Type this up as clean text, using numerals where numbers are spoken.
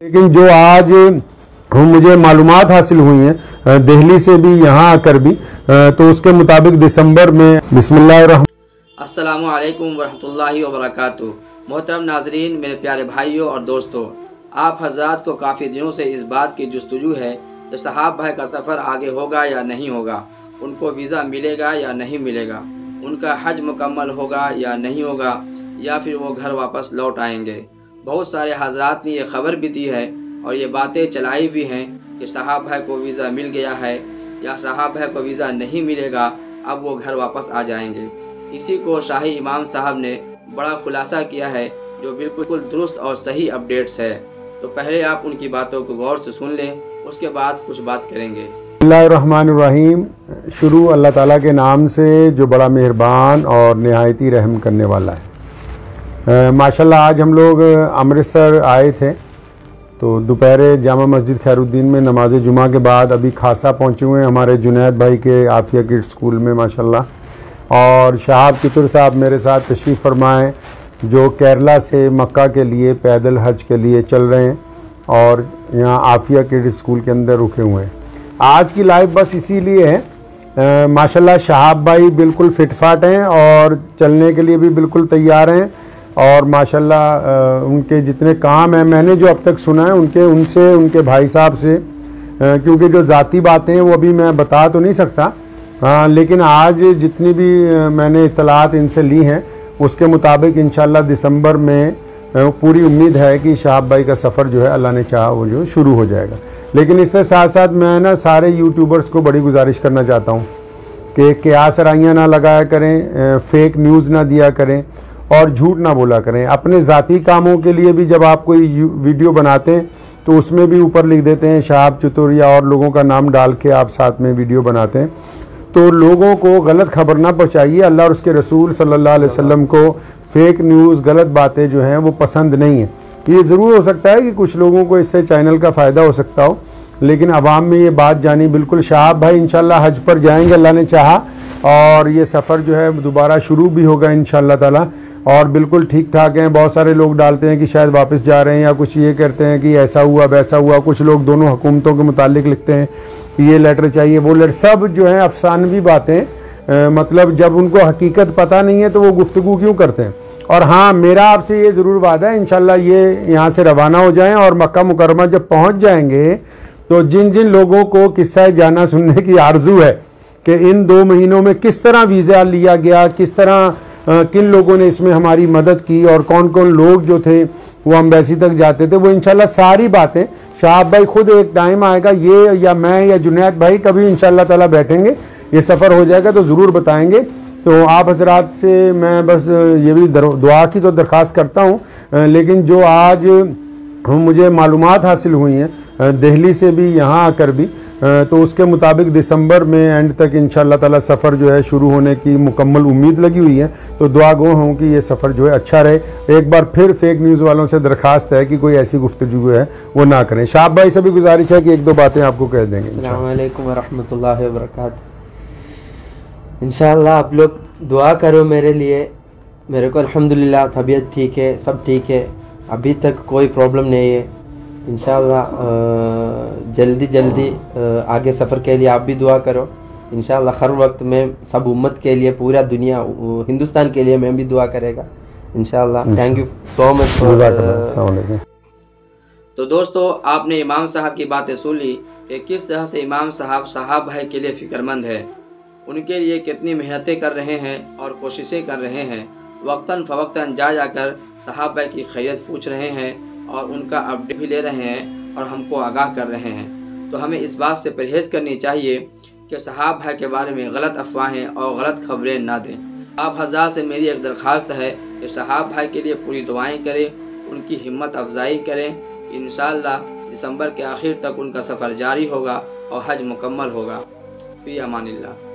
لیکن جو آج مجھے معلومات حاصل ہوئی ہیں دہلی سے بھی یہاں آ کر بھی تو اس کے مطابق دسمبر میں بسم اللہ الرحمن السلام علیکم ورحمۃ اللہ وبرکاتہ۔ محترم ناظرین، میرے پیارے بھائیوں اور دوستوں، آپ حضرات کو کافی دنوں سے اس بات کی جستجو ہے کہ صحاب بھائی کا سفر آگے ہوگا یا نہیں ہوگا، ان کو ویزا ملے گا یا نہیں ملے گا، ان کا حج مکمل ہوگا یا نہیں ہوگا، یا پھر وہ گھر واپس لوٹ آئیں گے۔ بہت سارے حضرات نے یہ خبر بھی دی ہے اور یہ باتیں چلائی بھی ہیں کہ صحاب بھائی کو ویزا مل گیا ہے یا صحاب بھائی کو ویزا نہیں ملے گا، اب وہ گھر واپس آ جائیں گے۔ اسی کو شاہی امام صاحب نے بڑا خلاصہ کیا ہے جو بالکل درست اور صحیح اپڈیٹس ہے۔ تو پہلے آپ ان کی باتوں کو غور سے سن لیں، اس کے بعد کچھ بات کریں گے۔ بسم اللہ الرحمن الرحیم۔ شروع اللہ تعالیٰ کے نام سے جو بڑا مہربان اور نہایتی رحم کرنے والا ہے۔ ماشاءاللہ آج ہم لوگ امرتسر آئے تھے تو دوپہر جامع مسجد خیر الدین میں نماز جمعہ کے بعد ابھی خاصا پہنچے ہوئے ہیں ہمارے جنید بھائی کے عافیہ کڈس اسکول میں ماشاءاللہ، اور شہاب کتر صاحب میرے ساتھ تشریف فرمائے جو کیرلا سے مکہ کے لیے پیدل حج کے لیے چل رہے ہیں اور یہاں عافیہ کڈس اسکول کے اندر رکے ہوئے ہیں۔ آج کی لائیو بس اسی لیے ہے، ماشاءاللہ شہاب بھائی بالکل فٹ فاٹ ہیں اور چلنے کے لیے بھی بالکل تیار ہیں، اور ماشاءاللہ ان کے جتنے کام ہیں میں نے جو اب تک سنا ہے ان کے بھائی صاحب سے، کیونکہ جو ذاتی باتیں ہیں وہ ابھی میں بتا تو نہیں سکتا، لیکن آج جتنی بھی میں نے اطلاعات ان سے لی ہیں اس کے مطابق انشاءاللہ دسمبر میں پوری امید ہے کہ شہاب بھائی کا سفر جو ہے اللہ نے چاہا وہ جو شروع ہو جائے گا۔ لیکن اس سے ساتھ ساتھ میں سارے یوٹیوبرز کو بڑی گزارش کرنا چاہتا ہوں کہ قیاس رائیاں نہ لگایا کریں، فیک نیوز نہ دیا کریں اور جھوٹ نہ بولا کریں۔ اپنے ذاتی کاموں کے لیے بھی جب آپ کوئی ویڈیو بناتے ہیں تو اس میں بھی اوپر لکھ دیتے ہیں شہاب چتر یا اور لوگوں کا نام ڈال کے آپ ساتھ میں ویڈیو بناتے ہیں، تو لوگوں کو غلط خبر نہ پہنچائیے۔ اللہ اور اس کے رسول صلی اللہ علیہ وسلم کو فیک نیوز، غلط باتیں جو ہیں وہ پسند نہیں ہیں۔ یہ ضرور ہو سکتا ہے کہ کچھ لوگوں کو اس سے چینل کا فائدہ ہو سکتا ہو، لیکن عوام میں یہ بات جانی بالکل۔ شہاب بھائی انشاءاللہ حج پر جائیں گے اللہ نے چاہا، اور یہ سفر جو ہے دوبارہ شروع بھی ہوگا انشاءاللہ تعالی، اور بالکل ٹھیک ٹھاک ہیں۔ بہت سارے لوگ ڈالتے ہیں کہ شاید واپس جا رہے ہیں، یا کچھ یہ کہتے ہیں کہ ایسا ہوا ویسا ہوا، کچھ لوگ دونوں حکومتوں کے متعلق لکھتے ہیں کہ یہ لیٹر چاہیے وہ لیٹر، سب جو ہیں افسانوی باتیں، مطلب جب ان کو حقیقت پتہ نہیں ہے تو وہ گفتگو کیوں کرتے ہیں۔ اور ہاں، میرا آپ سے یہ ضرور وعدہ ہے انشاءاللہ یہ یہاں سے روانہ ہو جائیں اور مکہ مکرمہ جب پہنچ جائیں گے تو جن لوگوں کو قصہ جانا سننے کی آرزو ہے کہ ان 2 مہینوں میں کس طرح ویزا لیا گیا، کس طرح کن لوگوں نے اس میں ہماری مدد کی، اور کون کون لوگ جو تھے وہ امبیسی تک جاتے تھے، وہ انشاءاللہ ساری باتیں شہاب بھائی خود ایک ٹائم آئے گا، یہ یا میں یا جنید بھائی کبھی انشاءاللہ تعالی بیٹھیں گے، یہ سفر ہو جائے گا تو ضرور بتائیں گے۔ تو آپ حضرات سے میں بس یہ بھی دعا کی تو درخواست کرتا ہوں، لیکن جو آج مجھے معلومات حاصل ہوئی ہیں دہلی سے بھی یہاں آ کر بھی تو اس کے مطابق دسمبر میں اینڈ تک انشاءاللہ تعالی سفر جو ہے شروع ہونے کی مکمل امید لگی ہوئی ہے۔ تو دعا گو ہوں کہ یہ سفر جو ہے اچھا رہے۔ ایک بار پھر فیک نیوز والوں سے درخواست ہے کہ کوئی ایسی گفتگو ہے وہ نہ کریں۔ شہاب بھائی سے بھی گزارش ہے کہ 1-2 باتیں آپ کو کہہ دیں گے۔ السلام علیکم ورحمۃ اللہ وبرکاتہ۔ انشاءاللہ آپ لوگ دعا کرو میرے لیے، میرے کو الحمدللہ طبیعت ٹھیک ہے، سب ٹھیک ہے، ابھی تک کوئی پرابلم نہیں ہے۔ انشاءاللہ جلدی آگے سفر کے لیے آپ بھی دعا کرو۔ انشاءاللہ ہر وقت میں سب امت کے لیے، پورا دنیا ہندوستان کے لیے میں بھی دعا کرے گا انشاءاللہ۔ تھینک یو سو مچ۔ السلام علیکم۔ تو دوستو، آپ نے امام صاحب کی باتیں سن لی کہ کس طرح سے امام صاحب صحاب بھائی کے لیے فکر مند ہے، ان کے لیے کتنی محنتیں کر رہے ہیں اور کوششیں کر رہے ہیں، وقتاً فوقتاً جا کر صحاب بھائی کی خیریت پوچھ رہے ہیں اور ان کا اپڈیٹ بھی لے رہے ہیں اور ہم کو آگاہ کر رہے ہیں۔ تو ہمیں اس بات سے پرہیز کرنی چاہیے کہ صحاب بھائی کے بارے میں غلط افواہیں اور غلط خبریں نہ دیں۔ آپ حضرات سے میری ایک درخواست ہے کہ صحاب بھائی کے لیے پوری دعائیں کریں، ان کی ہمت افزائی کریں۔ انشاءاللہ دسمبر کے آخر تک ان کا سفر جاری ہوگا اور حج مکمل ہوگا۔ فی امان اللہ۔